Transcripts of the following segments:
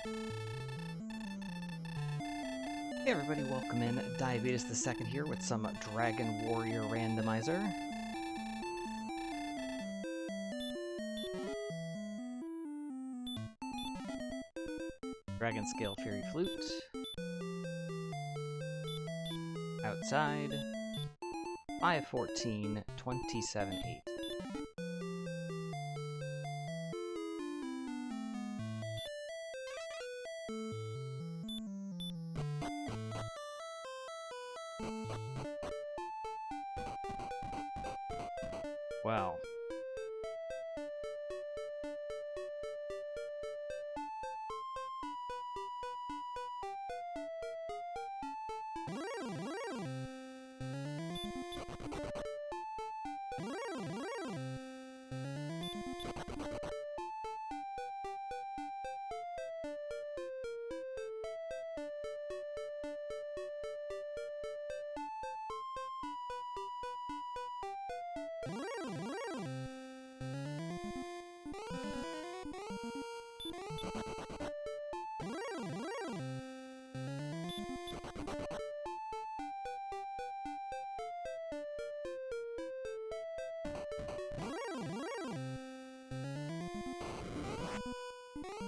Hey everybody, welcome in. Diabetes the Second here with some Dragon Warrior Randomizer. Dragon Scale Fairy Flute. Outside. 514, 27, 8. Well.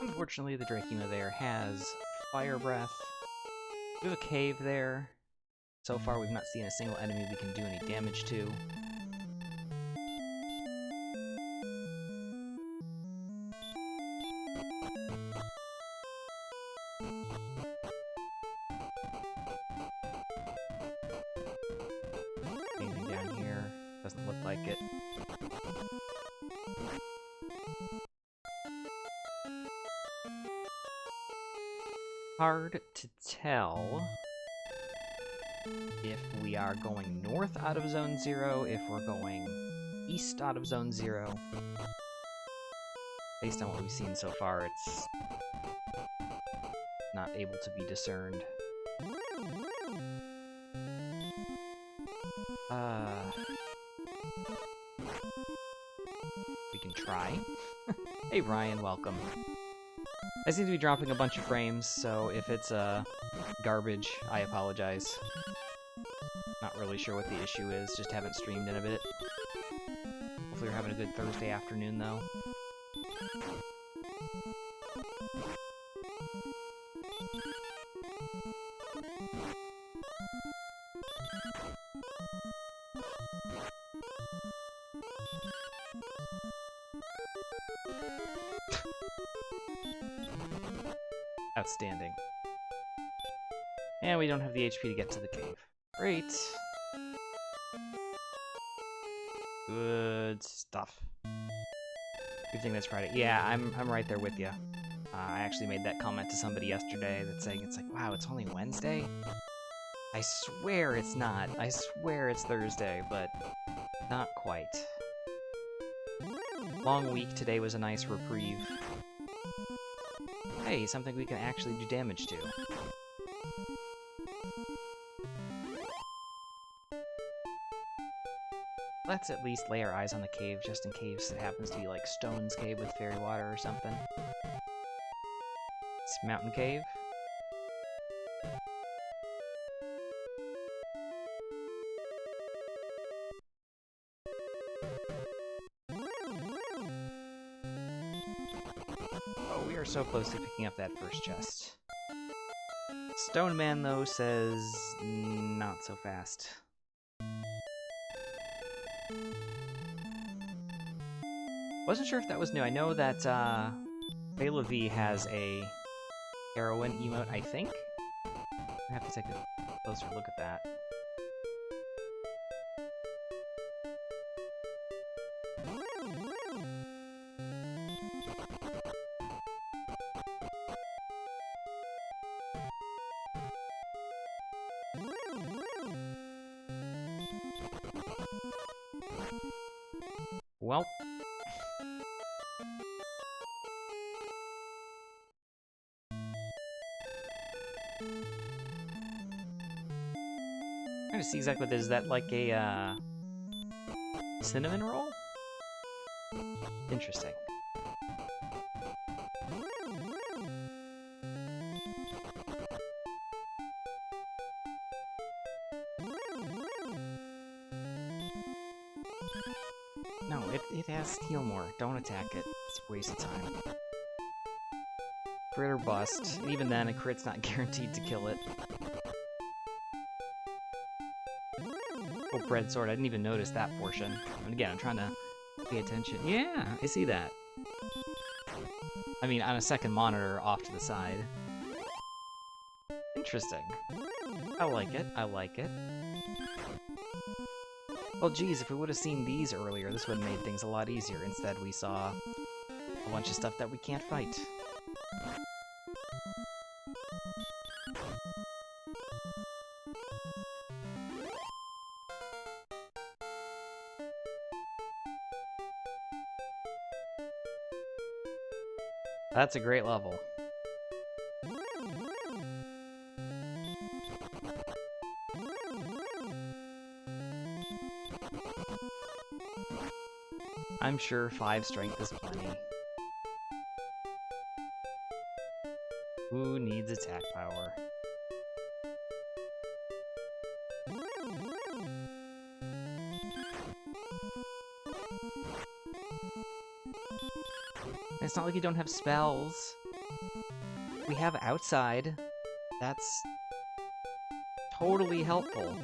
Unfortunately, the Drakima there has Fire Breath. We have a cave there. So far, we've not seen a single enemy we can do any damage to. Anything down here? Doesn't look like it. Hard to tell if we are going north out of Zone 0, if we're going east out of Zone 0. Based on what we've seen so far, it's not able to be discerned. We can try. Hey Ryan, welcome. I seem to be dropping a bunch of frames, so if it's garbage, I apologize. Not really sure what the issue is, just haven't streamed in a bit. Hopefully you're having a good Thursday afternoon, though. Outstanding. And we don't have the HP to get to the cave. Great. Good stuff. Good thing that's Friday. Yeah, I'm right there with you. I actually made that comment to somebody yesterday that's saying it's like, wow, it's only Wednesday? I swear it's not. I swear it's Thursday, but not quite. Long week today was a nice reprieve. Hey, something we can actually do damage to. Let's at least lay our eyes on the cave, just in case it happens to be like Stone's Cave with fairy water or something. It's Mountain Cave. Oh, we are so close to picking up that first chest. Stone Man, though, says not so fast. Wasn't sure if that was new. I know that Bela V has a heroine emote, I think. I have to take a closer look at that. Well. I'm trying to see exactly what this is. Is that like a cinnamon roll? Interesting. No, it has heal more. Don't attack it. It's a waste of time. Crit or bust. Even then, a crit's not guaranteed to kill it. Oh, bread sword. I didn't even notice that portion. And again, I'm trying to pay attention. Yeah, I see that. I mean, on a second monitor off to the side. Interesting. I like it. I like it. Well, geez, if we would have seen these earlier, this would have made things a lot easier. Instead, we saw a bunch of stuff that we can't fight. That's a great level. I'm sure 5 strength is plenty. Who needs attack power? It's not like you don't have spells. We have outside. That's totally helpful.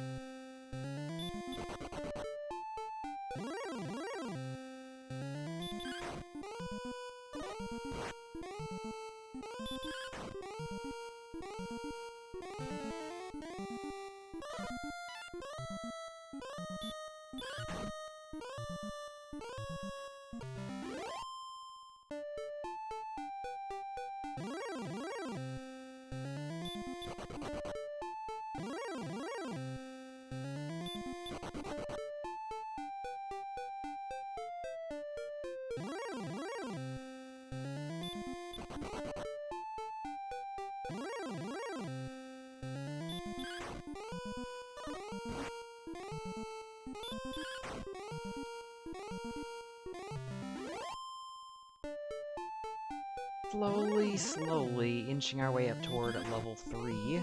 Slowly inching our way up toward level 3.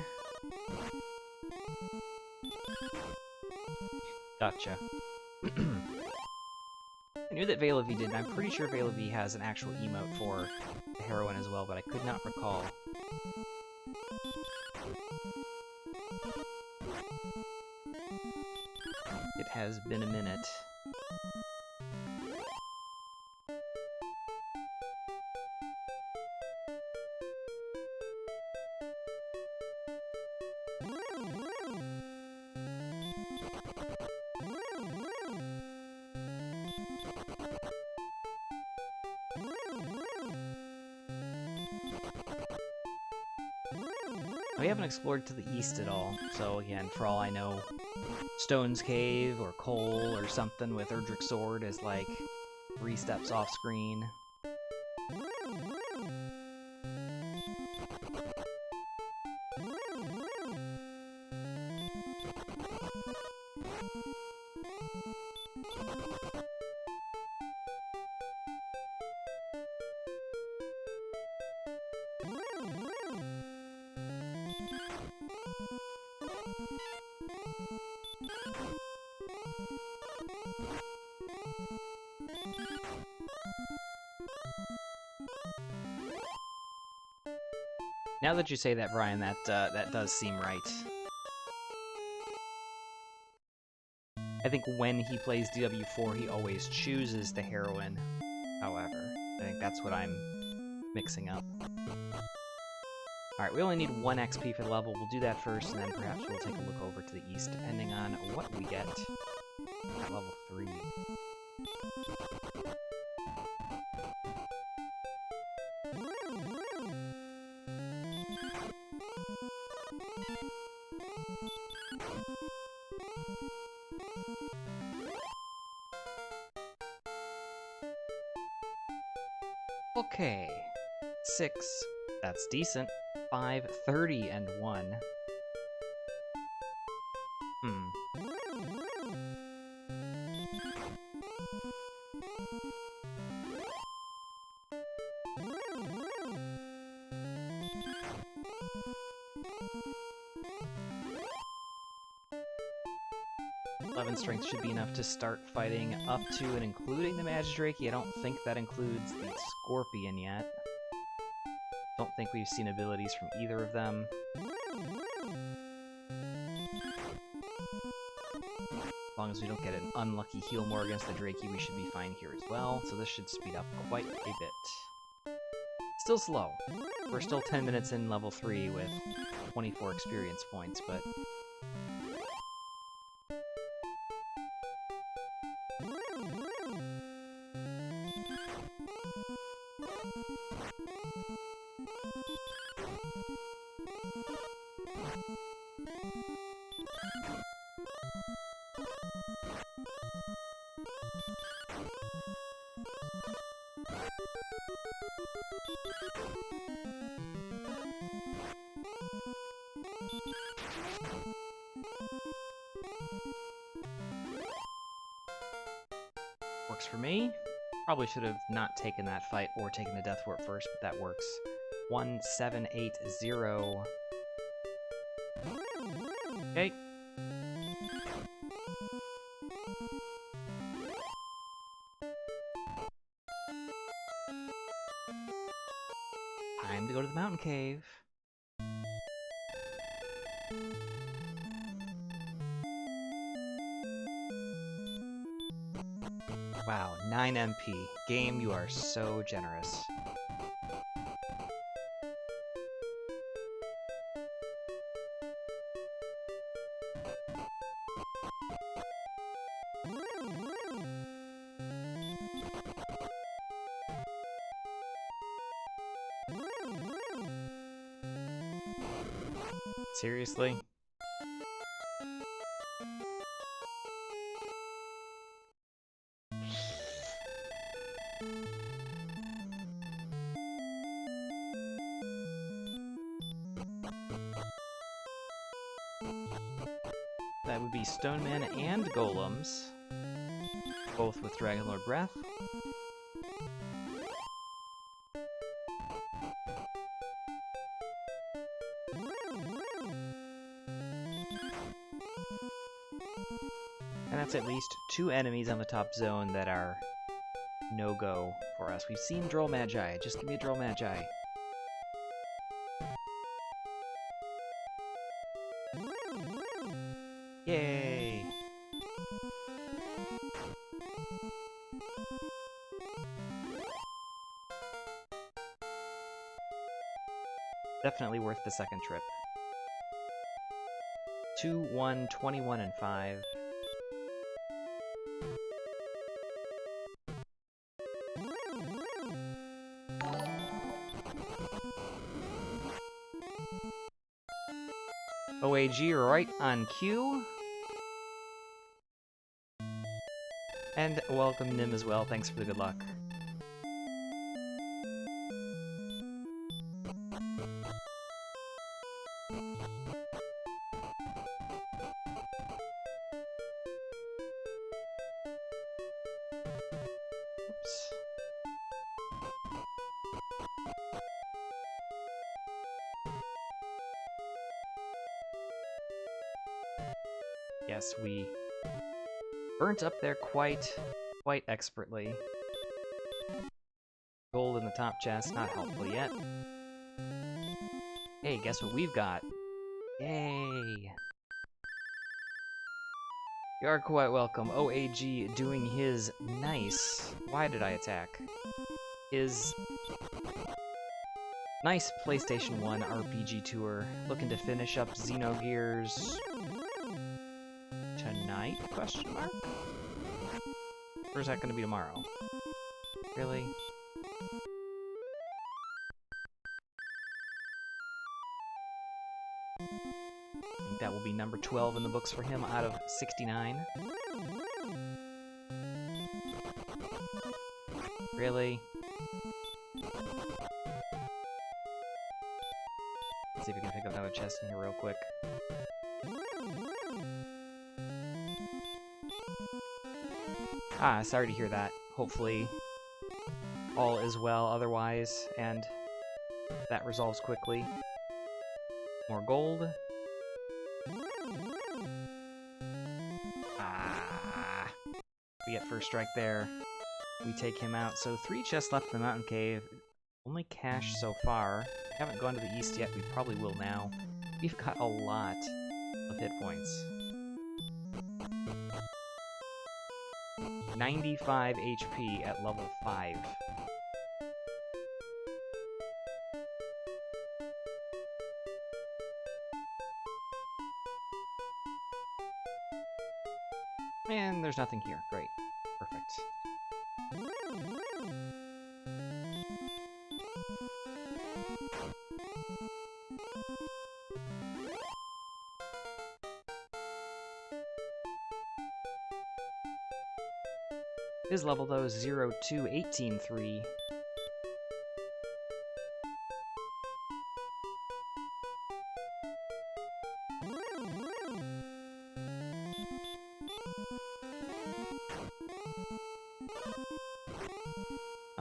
Gotcha. I knew that Veil of V did, and I'm pretty sure Veil of V has an actual emote for the heroine as well, but I could not recall. It has been a minute. We haven't explored to the east at all, so again, for all I know, Stone's Cave or Cole or something with Erdrick's Sword is like 3 steps off screen. Now that you say that, Brian, that does seem right. I think when he plays DW4, he always chooses the heroine, however. I think that's what I'm mixing up. Alright, we only need 1 XP for the level. We'll do that first, and then perhaps we'll take a look over to the east, depending on what we get at level 3. Okay, 6, that's decent. 5, 30, and 1. 11 strength should be enough to start fighting up to and including the Magidrakey. I don't think that includes the Scorpion yet. Don't think we've seen abilities from either of them. As long as we don't get an unlucky heal more against the Drakey, we should be fine here as well. So this should speed up quite a bit. Still slow. We're still 10 minutes in level 3 with 24 experience points, but... works for me. Probably should have not taken that fight or taken the Death Warp first, but that works. 1780. Okay. Time to go to the mountain cave. Wow, 9 MP. Game, you are so generous. Seriously? That would be Stoneman and Golems, both with Dragonlord Breath. And that's at least 2 enemies on the top zone that are no-go for us. We've seen Droll Magi. Just give me a Droll Magi. Yay! Definitely worth the second trip. 2, 1, 21, and 5. OAG right on cue. And welcome Nim as well, thanks for the good luck. Oops. Yes, we burnt up there quite expertly. Gold in the top chest, not helpful yet. Hey, guess what we've got? Yay! You are quite welcome. OAG doing his nice... Why did I attack? His nice PlayStation 1 RPG tour. Looking to finish up Xenogears... tonight? Question mark? Or is that gonna be tomorrow? Really? I think that will be number 12 in the books for him out of 69. Really? Let's see if we can pick up another chest in here real quick. Ah, sorry to hear that. Hopefully all is well otherwise, and that resolves quickly. More gold. Ah. We get first strike there. We take him out. So 3 chests left in the mountain cave. Only cash so far. We haven't gone to the east yet. We probably will now. We've got a lot of hit points. 95 HP at level 5. And there's nothing here. Great. Perfect. His level, though, is 02183.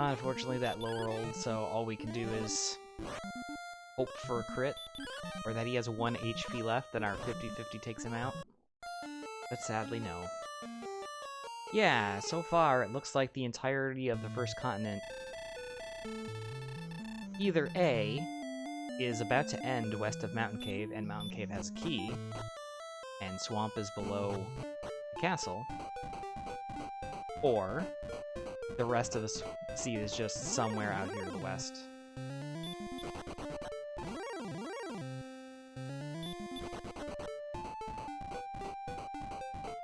Unfortunately, that low rolled, so all we can do is hope for a crit, or that he has 1 HP left, and our 50-50 takes him out. But sadly, no. Yeah, so far, it looks like the entirety of the first continent either A, is about to end west of Mountain Cave, and Mountain Cave has a key, and Swamp is below the castle, or the rest of the sea is just somewhere out here to the west.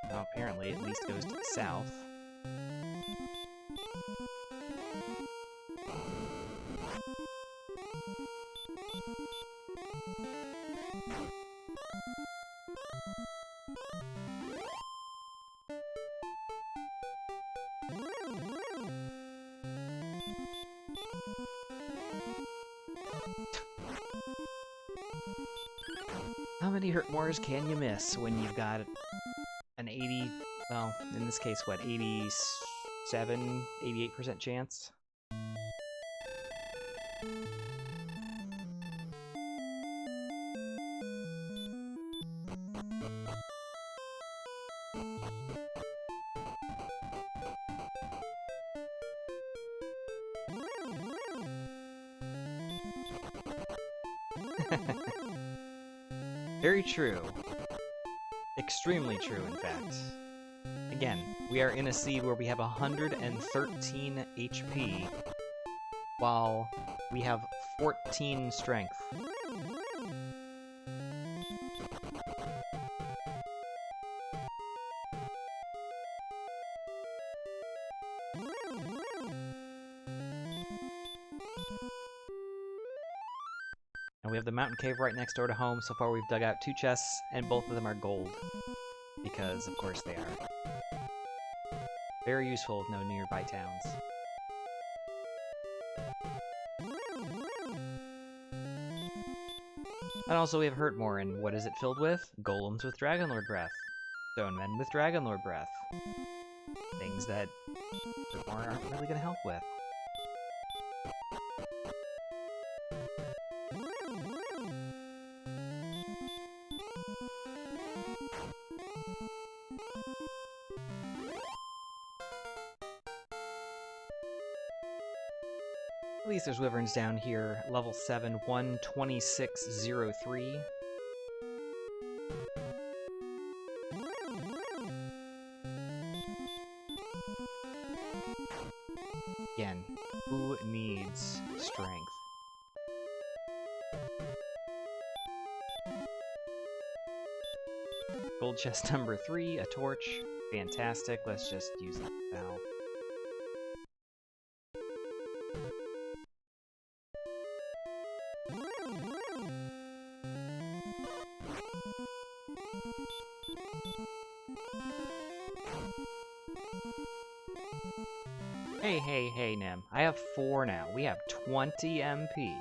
Now, apparently, it at least goes to the south. How many hurt mores can you miss when you've got an 80, well, in this case, what, 87, 88% chance? Very true. Extremely true, in fact. Again, we are in a seed where we have 113 HP, while we have 14 strength. And we have the mountain cave right next door to home. So far we've dug out 2 chests, and both of them are gold. Because, of course, they are. Very useful with no nearby towns. And also we have Hurtmore, and what is it filled with? Golems with Dragonlord Breath. Stone Men with Dragonlord Breath. Things that Hurtmore aren't really going to help with. At least there's wyverns down here. Level 7, 12603. Again, who needs strength? Gold chest number 3, a torch. Fantastic. Let's just use that now. Hey, Nim. I have 4 now. We have 20 MP.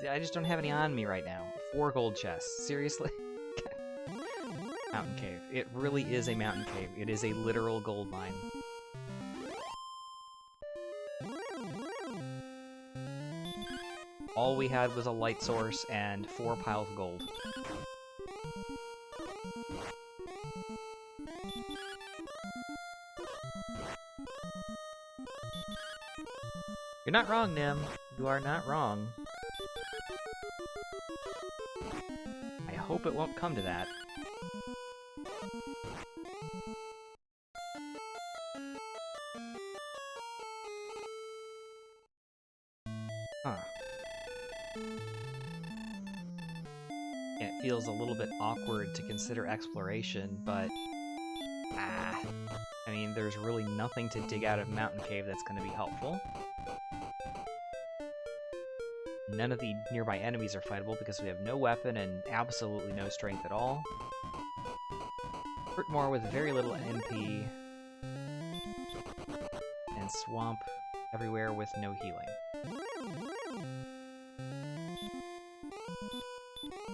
I just don't have any on me right now. 4 gold chests. Seriously? Mountain cave. It really is a mountain cave. It is a literal gold mine. All we had was a light source and 4 piles of gold. You're not wrong, Nim. You are not wrong. I hope it won't come to that. Huh. And it feels a little bit awkward to consider exploration, but... I mean, there's really nothing to dig out of Mountain Cave that's going to be helpful. None of the nearby enemies are fightable because we have no weapon and absolutely no strength at all. Hurt more with very little NP. And swamp everywhere with no healing.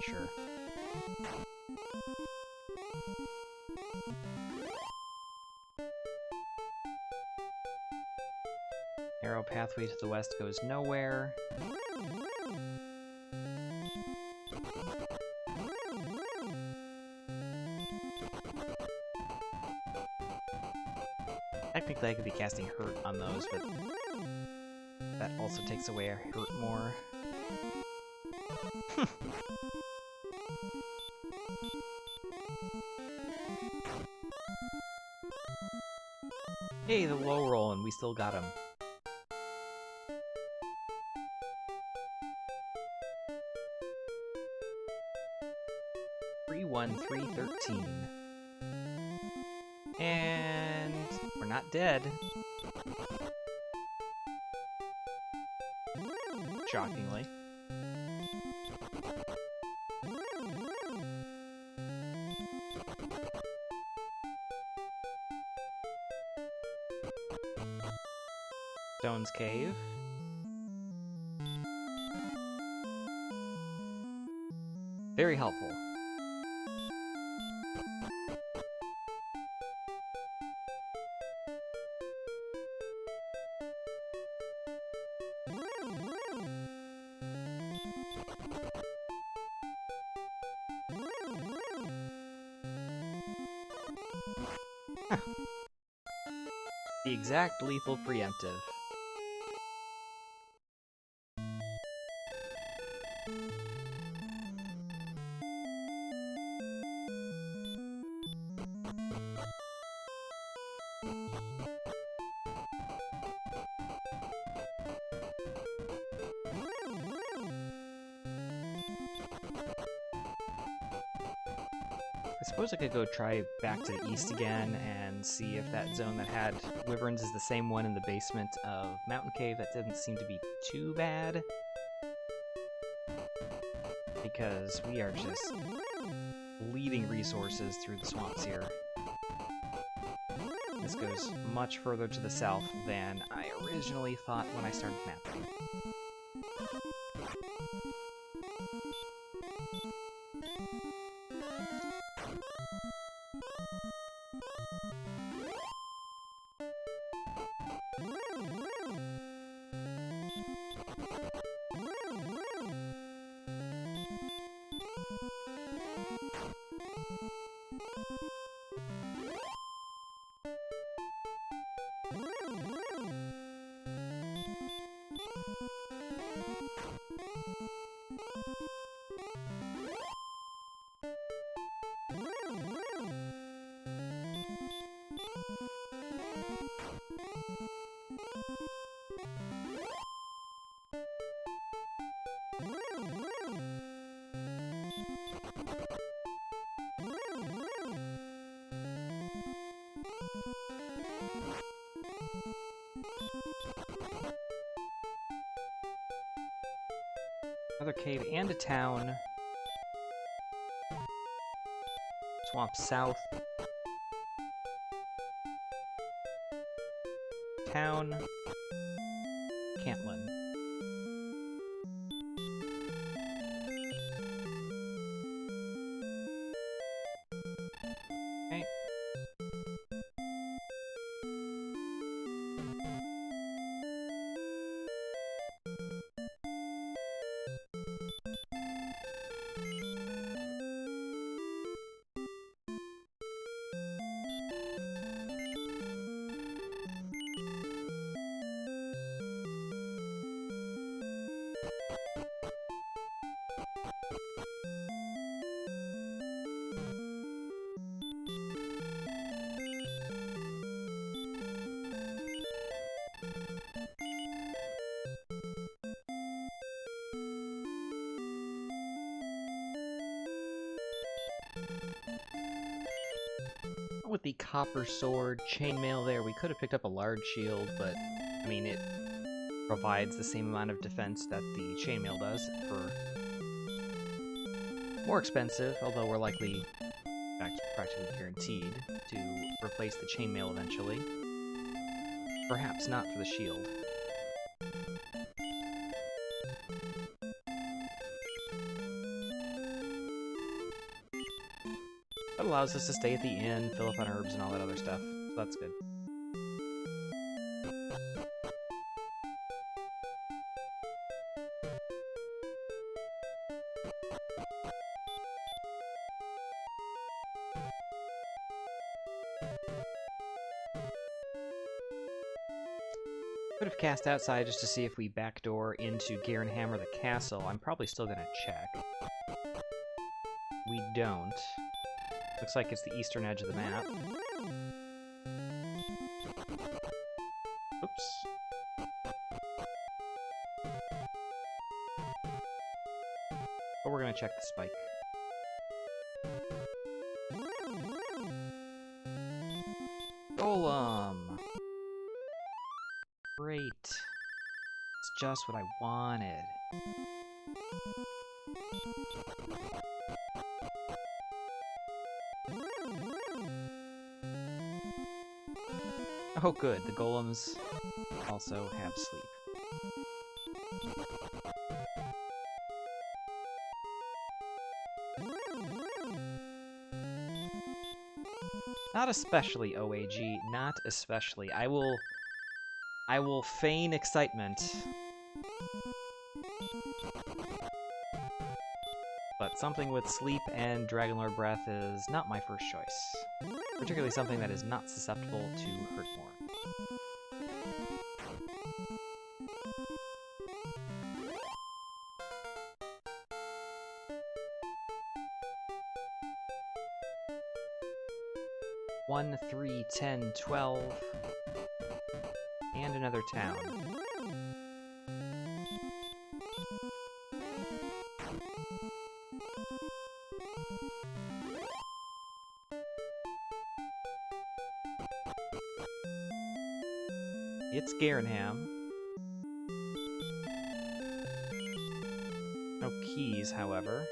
Sure. Narrow pathway to the west goes nowhere. Technically I could be casting Hurt on those, but that also takes away a Hurt more. Hey, the low roll, and we still got him. Three, 1, 3, 13. And we're not dead. Shockingly. Stone's Cave. Very helpful. The exact lethal preemptive. I suppose I could go try back to the east again and see if that zone that had wyverns is the same one in the basement of Mountain Cave. That didn't seem to be too bad. Because we are just bleeding resources through the swamps here. This goes much further to the south than I originally thought when I started mapping. Another cave and a town. Swamp south. Town. Cantlin. Okay. with the copper sword, chainmail there. We could have picked up a large shield, but, I mean, it provides the same amount of defense that the chainmail does for more expensive, although we're likely, in fact, practically guaranteed to replace the chainmail eventually. Perhaps not for the shield. That allows us to stay at the inn, fill up on herbs and all that other stuff, so that's good. Could have cast outside just to see if we backdoor into Garenham or the castle. I'm probably still gonna check. We don't. Looks like it's the eastern edge of the map. Oops. But we're gonna check the spike. Golem! Great. It's just what I wanted. Oh good, the golems also have sleep. Not especially, OAG, not especially. I will feign excitement. But something with sleep and Dragonlord Breath is not my first choice. Particularly something that is not susceptible to hurt more. One, 3, 10, 12, and another town. It's Garenham. No keys, however.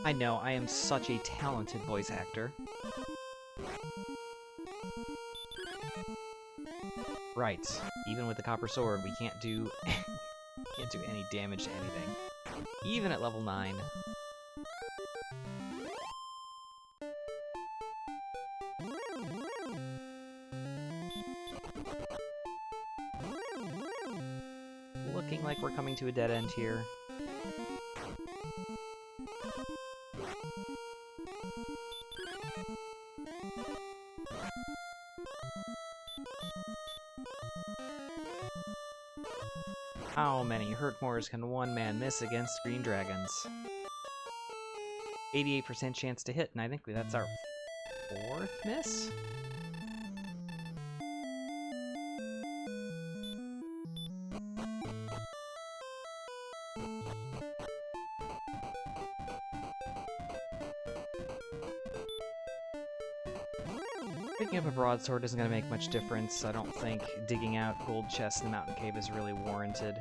I know, I am such a talented voice actor. Right, even with the copper sword, we can't do any damage to anything. Even at level 9. Looking like we're coming to a dead end here. How many Hurtmores can one man miss against green dragons? 88% chance to hit, and I think that's our 4th miss? Picking up a broadsword isn't going to make much difference. I don't think digging out gold chests in the mountain cave is really warranted.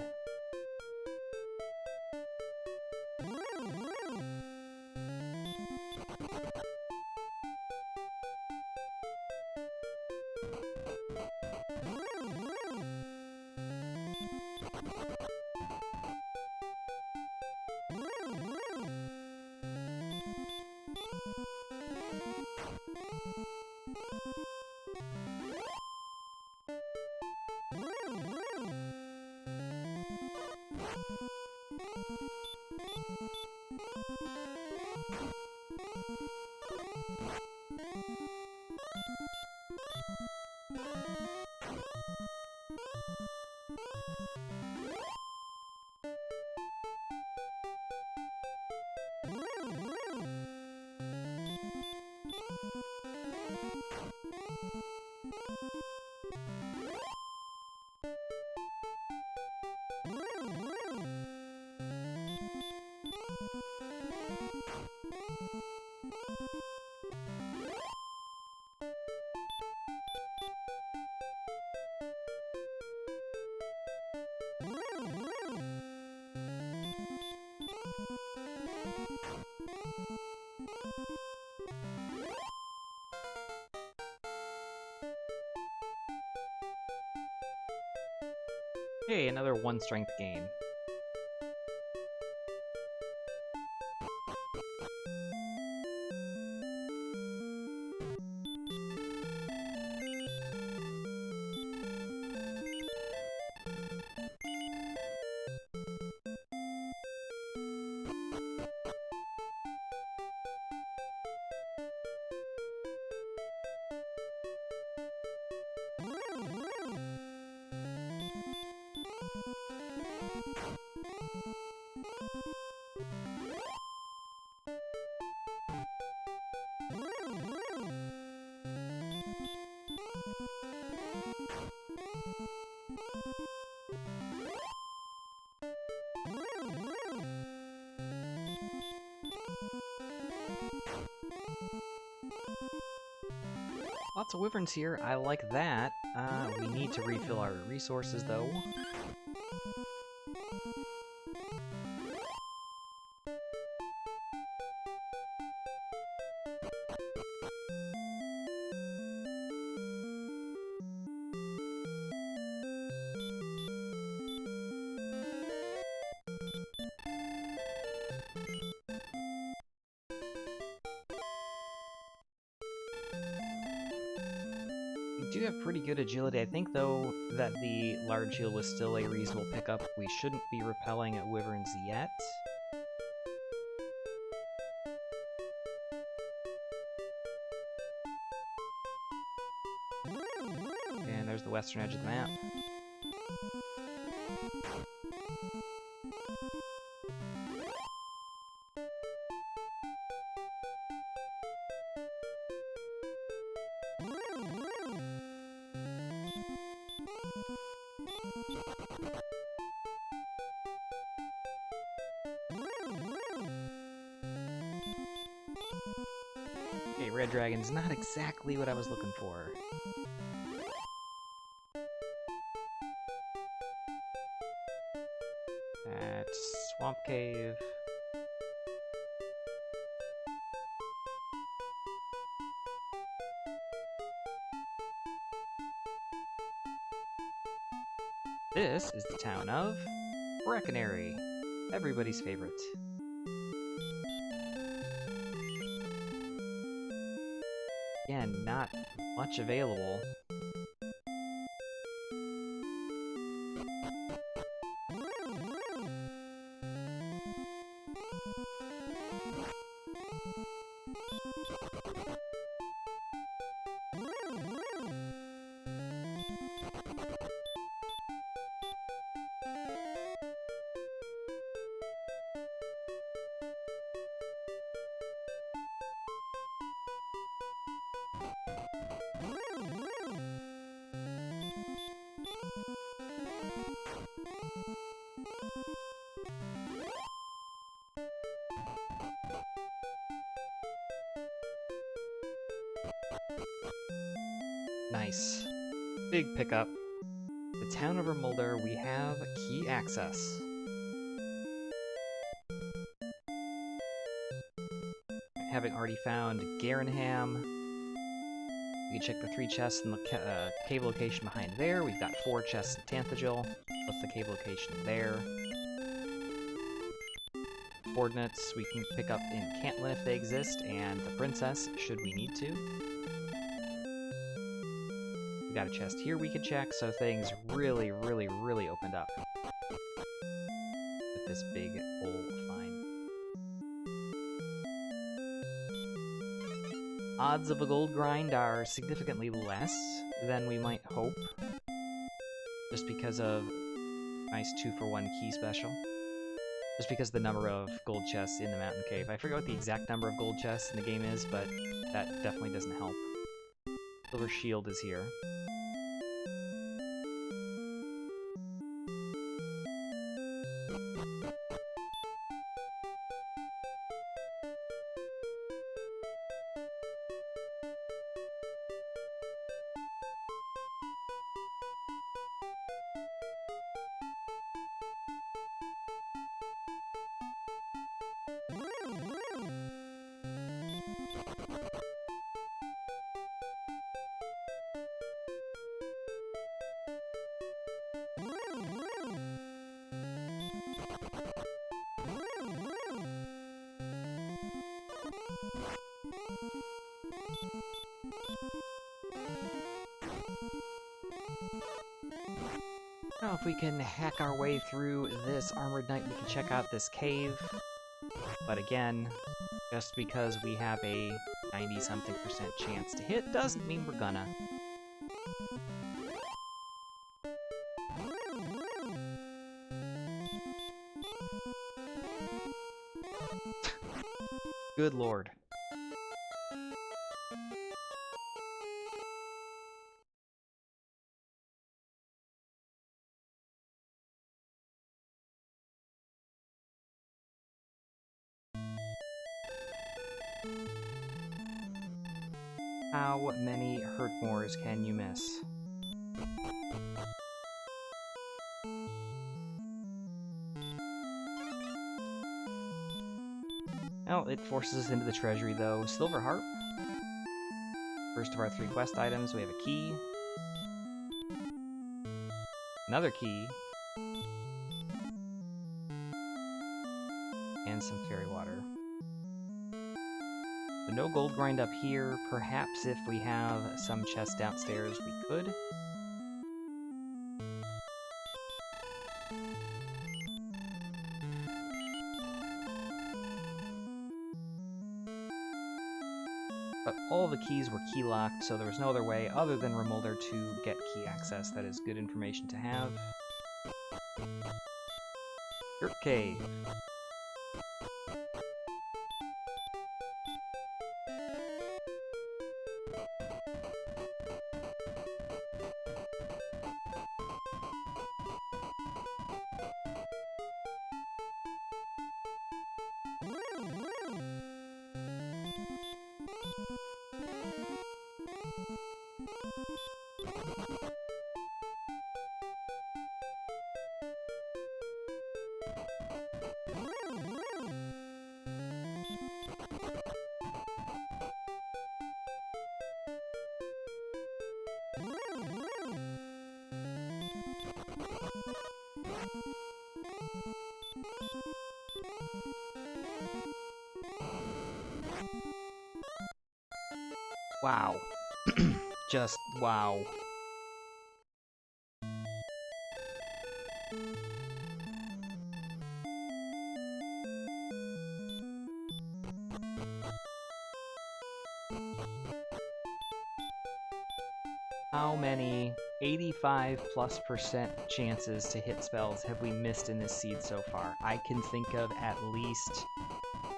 Hey, another 1 strength gain. Lots of wyverns here, I like that. We need to refill our resources though. We do have pretty good agility. I think, though, that the large heal was still a reasonable pickup. We shouldn't be repelling at wyverns yet. And there's the western edge of the map. Okay, red dragon's not exactly what I was looking for. At Swamp Cave. This is the town of Breckenary, everybody's favorite. Again, not much available. Nice. Big pickup. The town of Ermulder, we have key access. Having already found Garenham, we can check the 3 chests in the cave location behind there. We've got 4 chests in Tanthagil, plus the cave location there. Coordinates we can pick up in Cantlin if they exist, and the princess should we need to. We got a chest here we could check, so things really opened up with this big old find. Odds of a gold grind are significantly less than we might hope, just because of nice 2-for-1 key special. Just because the number of gold chests in the mountain cave. I forget what the exact number of gold chests in the game is, but that definitely doesn't help. Silver shield is here. Now, if we can hack our way through this Armored Knight, we can check out this cave. But again, just because we have a 90-something% chance to hit doesn't mean we're gonna. Good lord. How many Hurtmores can you miss? Well, it forces us into the treasury, though. Silver Harp. First of our 3 quest items, we have a key. Another key. And some fairy water. So no gold grind up here. Perhaps if we have some chests downstairs, we could. But all the keys were key locked, so there was no other way other than Remolder to get key access. That is good information to have. Dirt Cave. Wow. Just wow. How many 85+% chances to hit spells have we missed in this seed so far? I can think of at least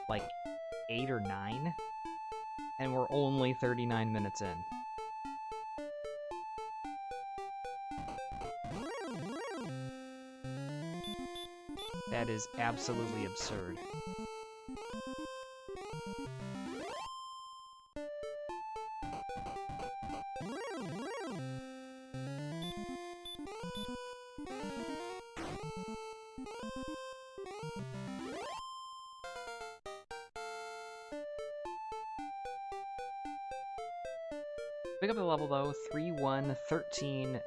like 8 or 9, and we're only 39 minutes in. That is absolutely absurd. Pick up the level though, 3-1-13-6.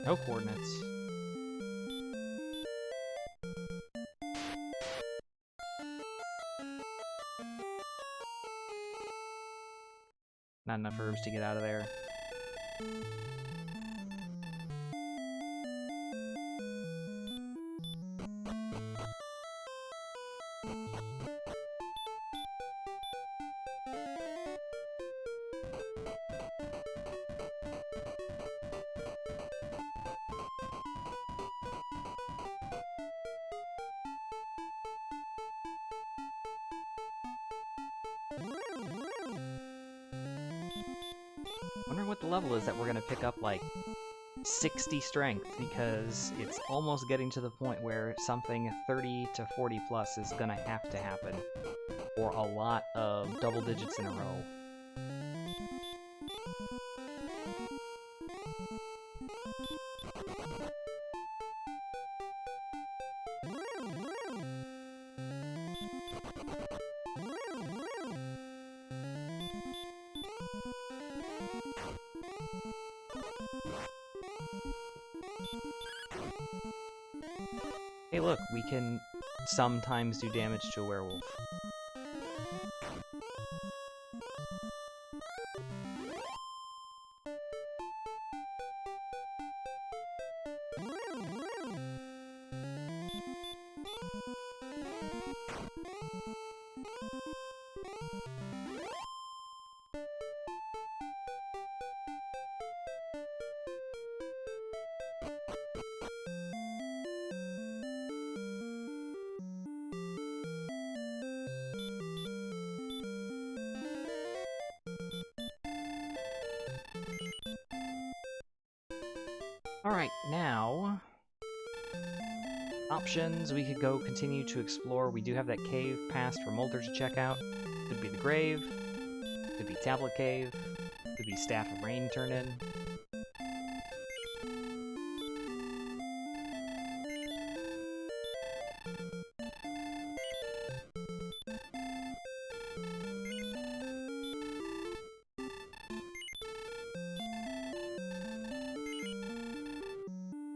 No coordinates. Not enough herbs to get out of there. Wonder what the level is that we're gonna pick up, like, 60 strength, because it's almost getting to the point where something 30 to 40 plus is gonna have to happen, or a lot of double digits in a row. Hey look, we can sometimes do damage to a werewolf. Alright, now... options, we could go continue to explore. We do have that cave past for Molder to check out. Could be the grave, could be Tablet Cave, could be Staff of Rain turn in.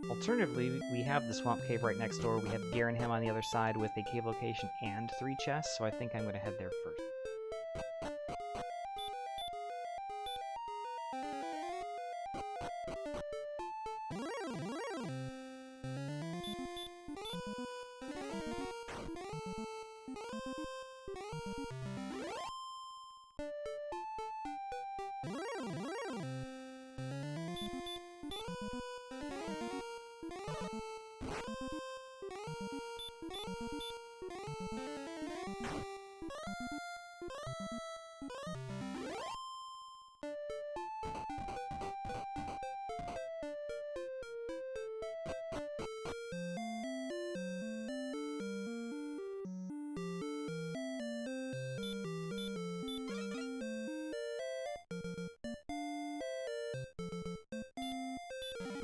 Alternatively, we have the Swamp Cave right next door. We have Garenham on the other side with a cave location and 3 chests, so I think I'm going to head there first.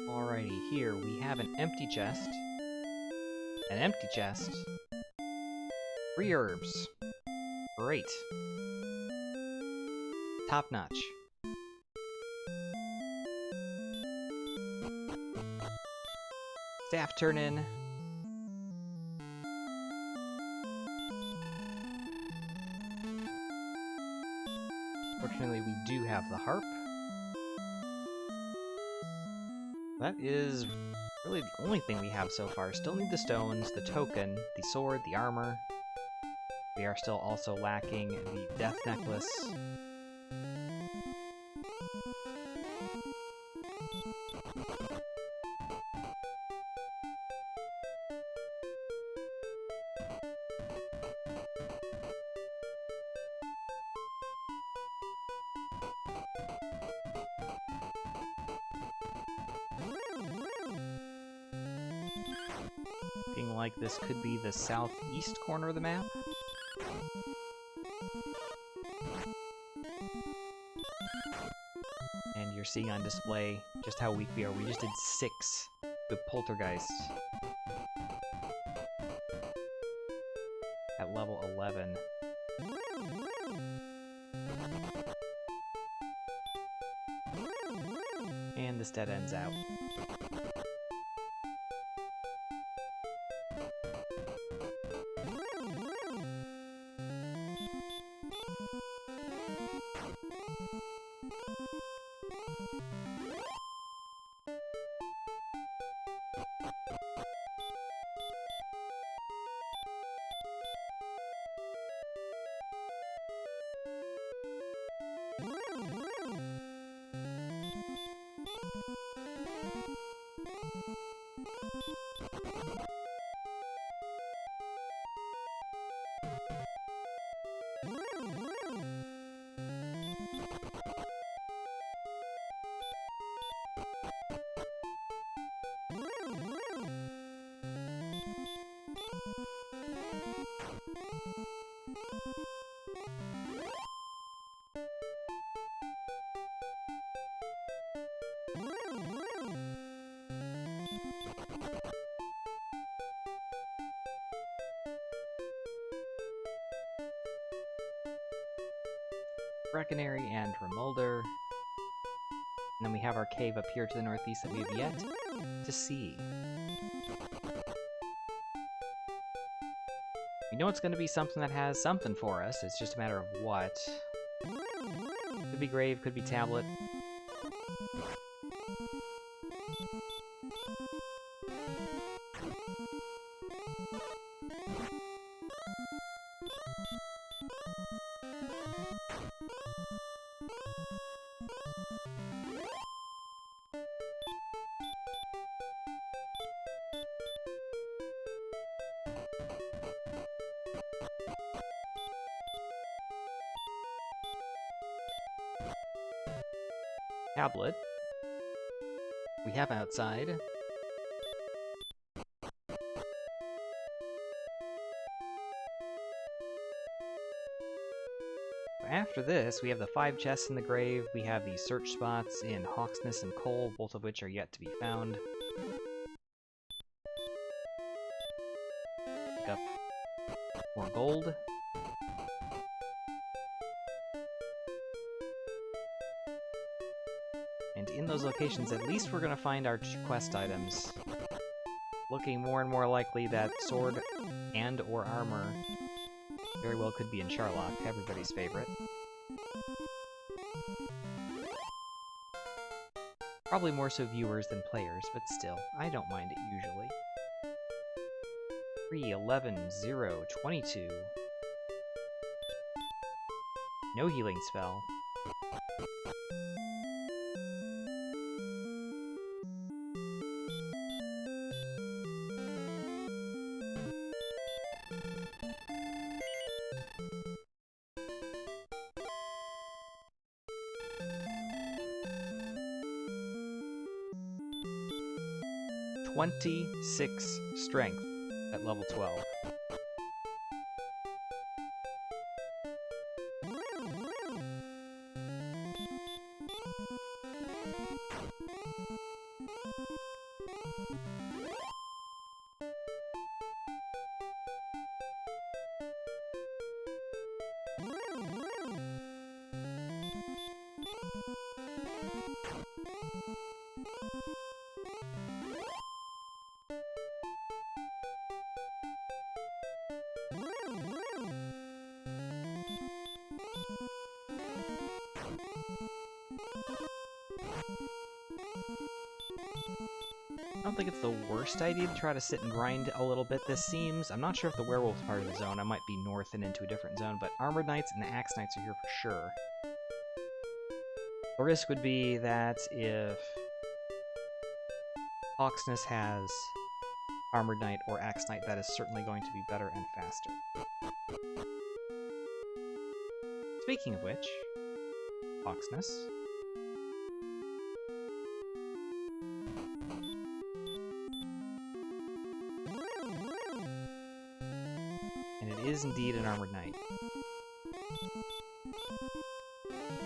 Alrighty, here we have an empty chest. An empty chest. 3 herbs. Great. Top notch. Staff turn in. Fortunately, we do have the harp. That is really the only thing we have so far. Still need the stones, the token, the sword, the armor. We are still also lacking the death necklace. Looking like this could be the southeast corner of the map. And you're seeing on display just how weak we are. We just did 6 with Poltergeist at level 11. And this dead ends out. Breckenary and Remolder. And then we have our cave up here to the northeast that we have yet to see. We know it's going to be something that has something for us, it's just a matter of what. Could be grave, could be tablet. Tablet. We have outside. After this, we have the 5 chests in the grave, we have the search spots in Hawksness and Coal, both of which are yet to be found. Pick up more gold. And in those locations, at least we're going to find our quest items. Looking more and more likely that sword and or armor very well could be in Charlock, everybody's favorite. Probably more so viewers than players, but still, I don't mind it usually. 3, 11, 0, 22. No healing spell. "26 strength at level 12. I don't think it's the worst idea to try to sit and grind a little bit, this seems. I'm not sure if the werewolf's part of the zone. I might be north and into a different zone, but Armored Knights and Axe Knights are here for sure. The risk would be that if Hawksness has Armored Knight or Axe Knight, that is certainly going to be better and faster. Speaking of which, Hawksness. And it is indeed an Armored Knight.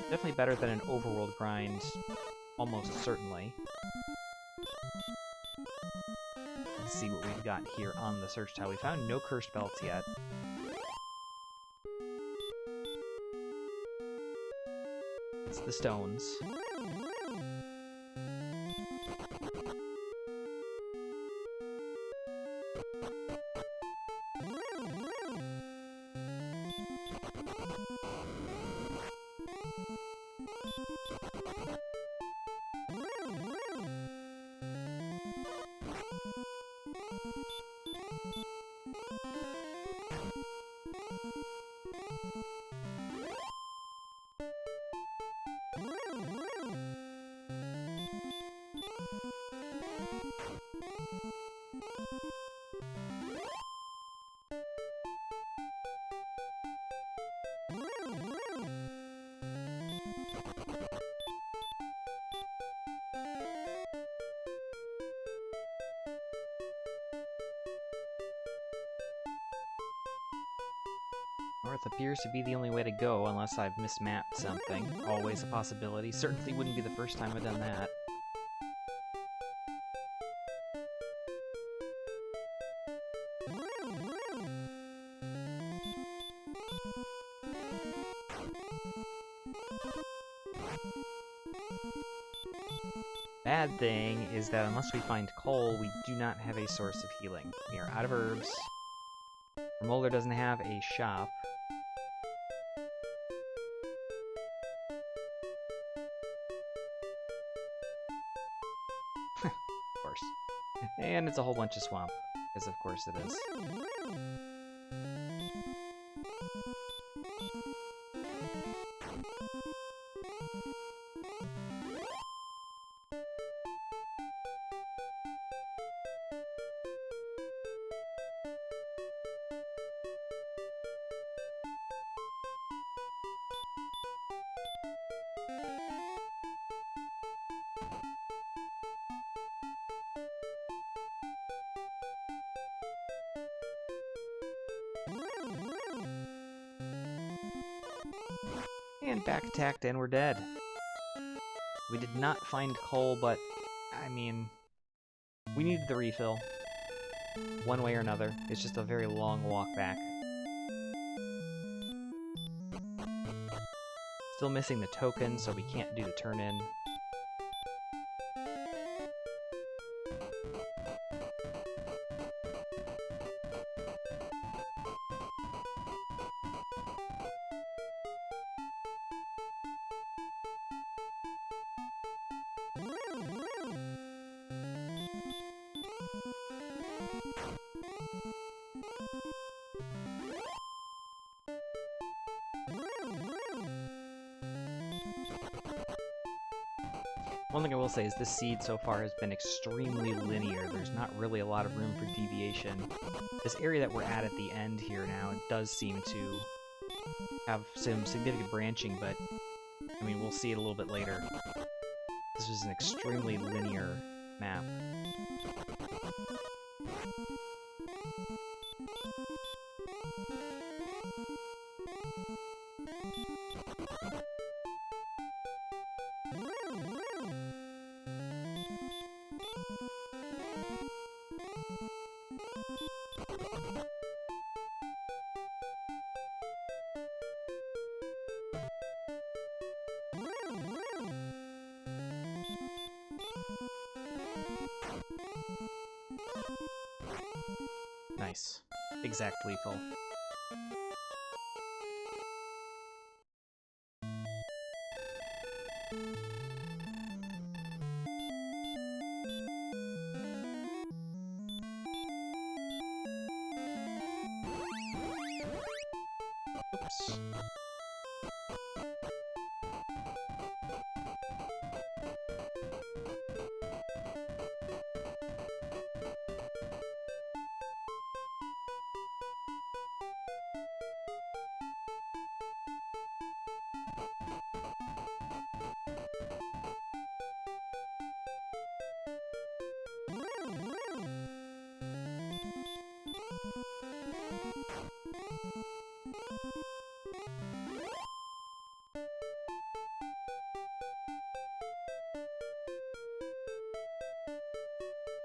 Definitely better than an overworld grind, almost certainly. Let's see what we've got here on the search tile. We found no cursed belts yet. It's the stones. North appears to be the only way to go, unless I've mismapped something. Always a possibility. Certainly wouldn't be the first time I've done that. Bad thing is that unless we find coal, we do not have a source of healing. We are out of herbs. Molder doesn't have a shop. Of course. And it's a whole bunch of swamp, because of course it is. And back attacked, and we're dead. We did not find coal, but, I mean, we needed the refill. One way or another. It's just a very long walk back. Still missing the token, so we can't do the turn-in. One thing I will say is this seed so far has been extremely linear. There's not really a lot of room for deviation. This area that we're at the end here now, it does seem to have some significant branching, but I mean, we'll see it a little bit later. This is an extremely linear map. Nice. Exact lethal. Oops.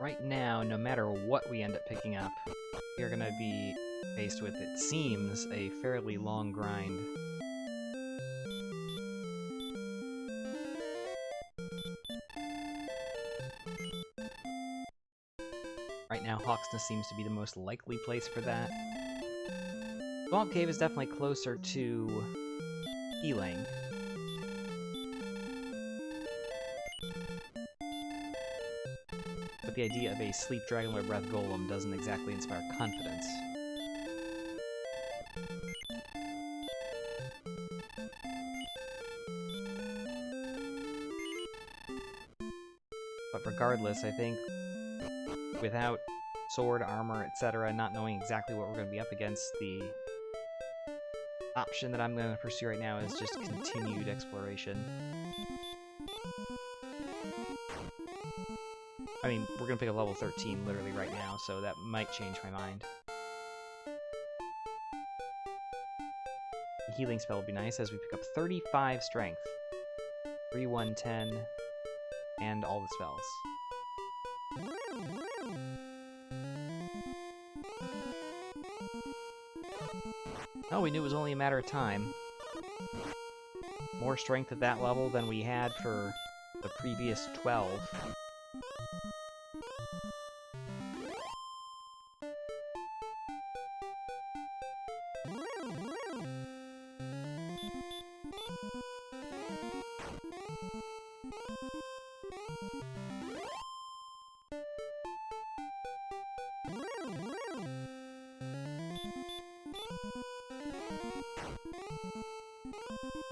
Right now, no matter what we end up picking up, we're going to be faced with, it seems, a fairly long grind. Right now, Hawksness seems to be the most likely place for that. Swamp Cave is definitely closer to healing. But the idea of a Sleep Dragon or Breath Golem doesn't exactly inspire confidence. But regardless, I think without sword, armor, etc., not knowing exactly what we're going to be up against, the option that I'm going to pursue right now is just continued exploration. I mean, we're going to pick a level 13 literally right now, so that might change my mind. healing spell would be nice, as we pick up 35 strength. 3, 1, 10, and all the spells. Oh, we knew it was only a matter of time. More strength at that level than we had for the previous 12.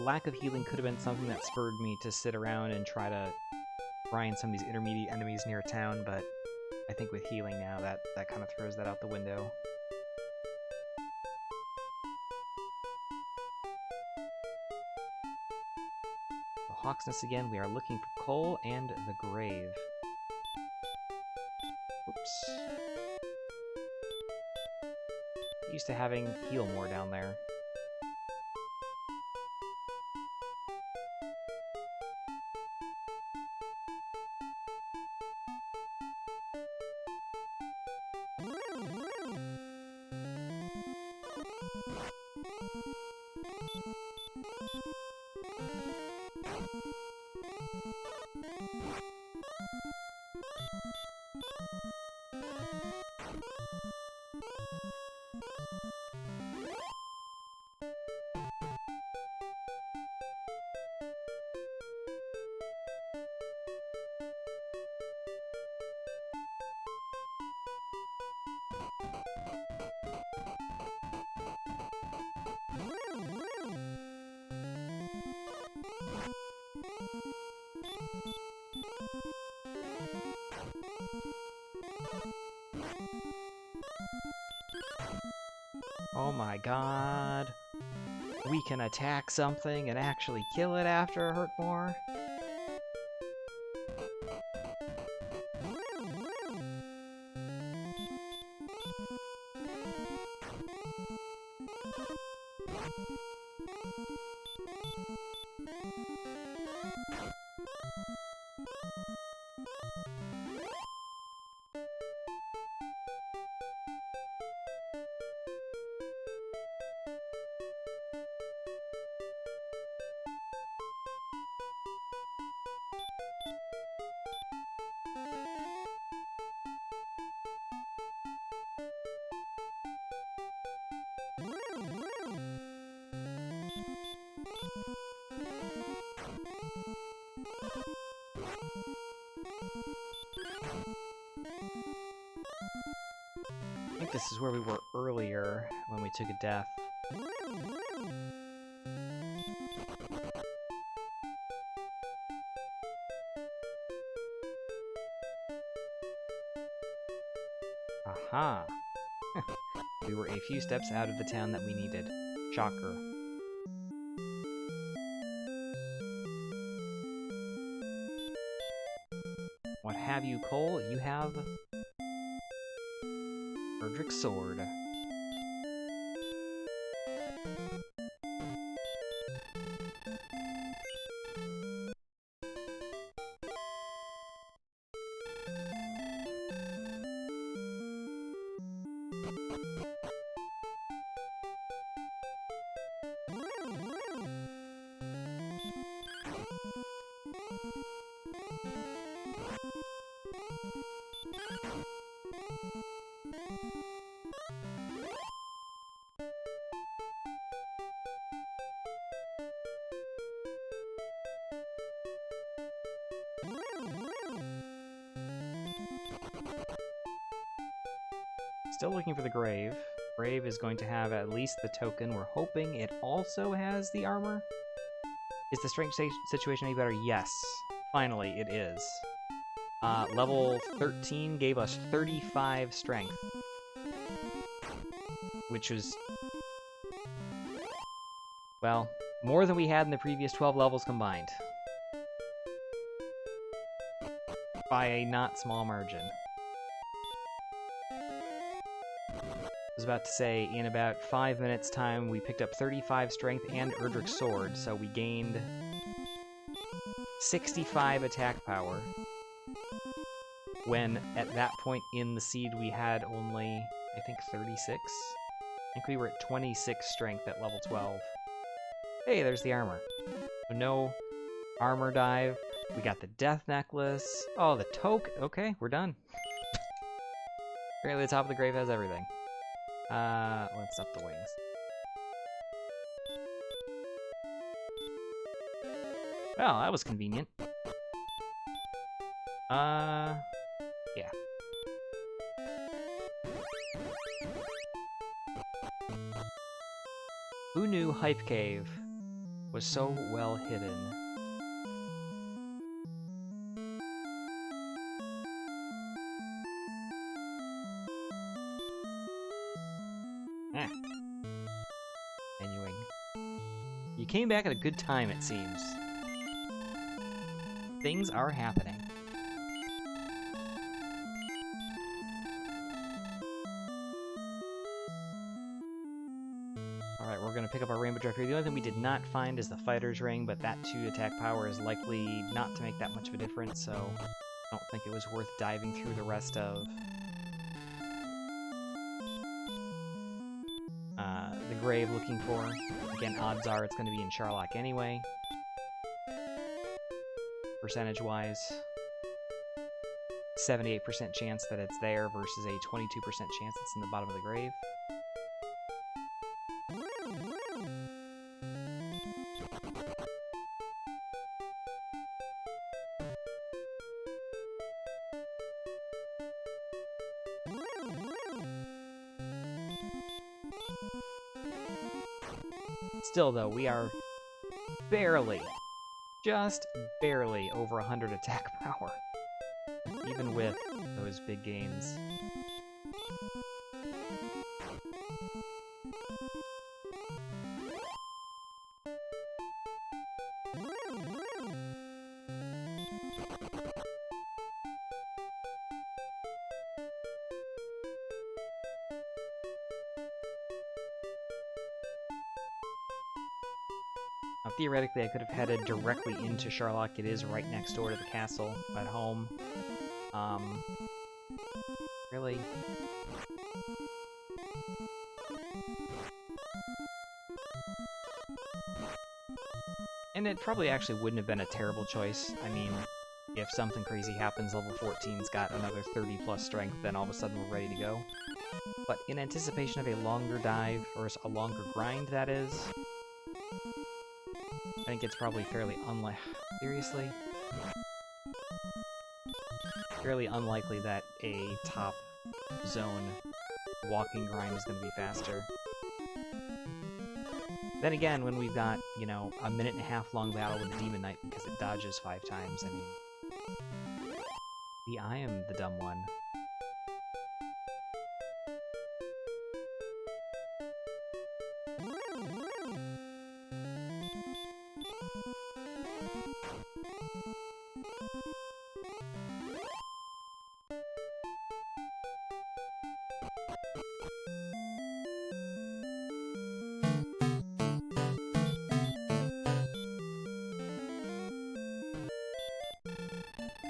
Lack of healing could have been something that spurred me to sit around and try to grind some of these intermediate enemies near town, but I think with healing now, that kind of throws that out the window. So Hawksness again, we are looking for coal and the grave. Oops. Used to having heal more down there. Oh my god. We can attack something and actually kill it after a hurt more? I think this is where we were earlier when we took a death. Aha! We were a few steps out of the town that we needed. Shocker. What have you, Cole? You have Erdrick's sword. Still looking for the grave. Grave is going to have at least the token. We're hoping it also has the armor. Is the strength situation any better? Yes. Finally, it is. Level 13 gave us 35 strength. Which was, well, more than we had in the previous 12 levels combined. By a not small margin. was about to say, in about 5 minutes time, we picked up 35 strength and Erdrick's sword, so we gained 65 attack power. When, at that point in the seed, we had only, I think, 36? I think we were at 26 strength at level 12. Hey, there's the armor. So no armor dive. We got the death necklace. Oh, the toque. Okay, we're done. Apparently the top of the grave has everything. Let's up the wings. Well, that was convenient. Yeah. Who knew Hype Cave was so well hidden? Continuing. You came back at a good time, it seems. Things are happening. Alright, we're going to pick up our Rainbow Drive here. The only thing we did not find is the Fighter's Ring, but that 2 attack power is likely not to make that much of a difference, so I don't think it was worth diving through the rest of the grave looking for. Again, odds are it's going to be in Charlock anyway. Percentage-wise, 78% chance that it's there versus a 22% chance it's in the bottom of the grave. Still, though, we are barely, just barely over 100 attack power, even with those big gains. Now, theoretically, I could have headed directly into Charlock. It is right next door to the castle at home. Really? And it probably actually wouldn't have been a terrible choice. I mean, if something crazy happens, level 14's got another 30 plus strength, then all of a sudden we're ready to go. But in anticipation of a longer dive, or a longer grind, that is, I think it's probably fairly seriously? Fairly unlikely that a top zone walking grind is going to be faster. Then again, when we've got, you know, a 1.5-minute long battle with the Demon Knight because it dodges 5 times, I mean, maybe I am the dumb one.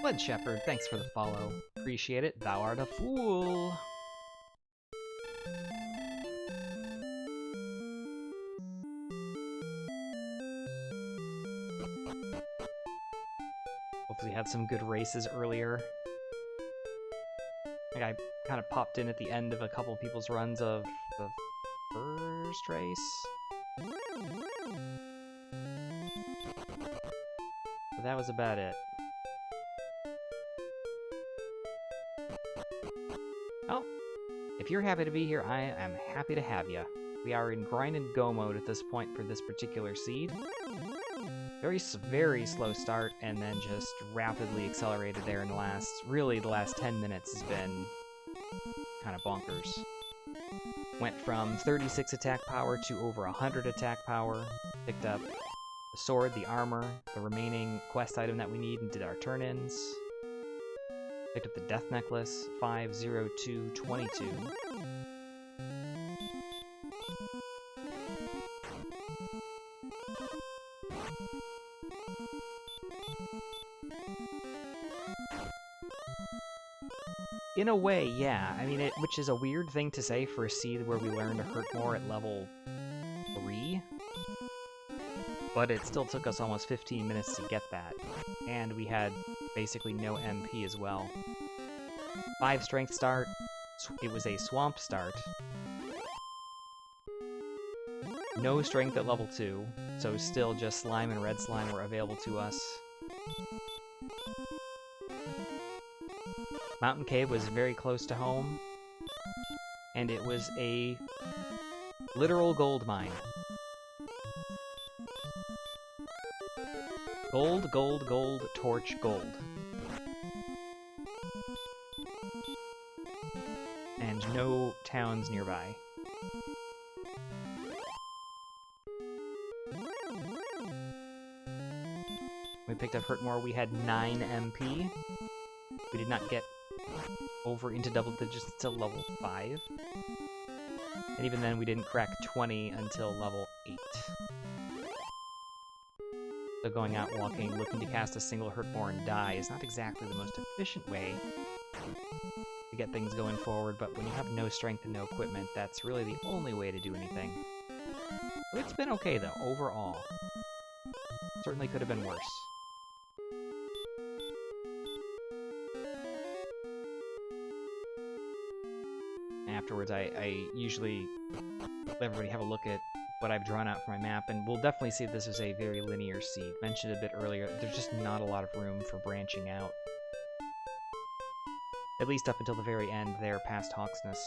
Blood Shepherd, thanks for the follow. Appreciate it. Thou art a fool. Hopefully had some good races earlier. I think I kind of popped in at the end of a couple people's runs of the first race. But that was about it. Oh, if you're happy to be here, I am happy to have you. We are in grind and go mode at this point for this particular seed. Very slow start, and then just rapidly accelerated there in the last, really the last 10 minutes has been kind of bonkers. Went from 36 attack power to over 100 attack power, picked up the sword, the armor, the remaining quest item that we need, and did our turn-ins. Picked up the death necklace, 50222. In a way, yeah. I mean, which is a weird thing to say for a seed where we learned to hurt more at level 3. But it still took us almost 15 minutes to get that. And we had basically no MP as well. 5 strength start. It was a swamp start. No strength at level 2, so still just slime and red slime were available to us. Mountain Cave was very close to home, and it was a literal gold mine. Gold, gold, gold, torch, gold. And no towns nearby. We picked up Hurt More. We had 9 MP. We did not get over into double digits until level 5. And even then, we didn't crack 20 until level 8. So going out walking, looking to cast a single Hurt More and die is not exactly the most efficient way to get things going forward, but when you have no strength and no equipment, that's really the only way to do anything. It's been okay, though, overall. Certainly could have been worse. Afterwards, I usually let everybody have a look at what I've drawn out for my map, and we'll definitely see this as a very linear seed. Mentioned a bit earlier, there's just not a lot of room for branching out. At least up until the very end there, past Hawksness.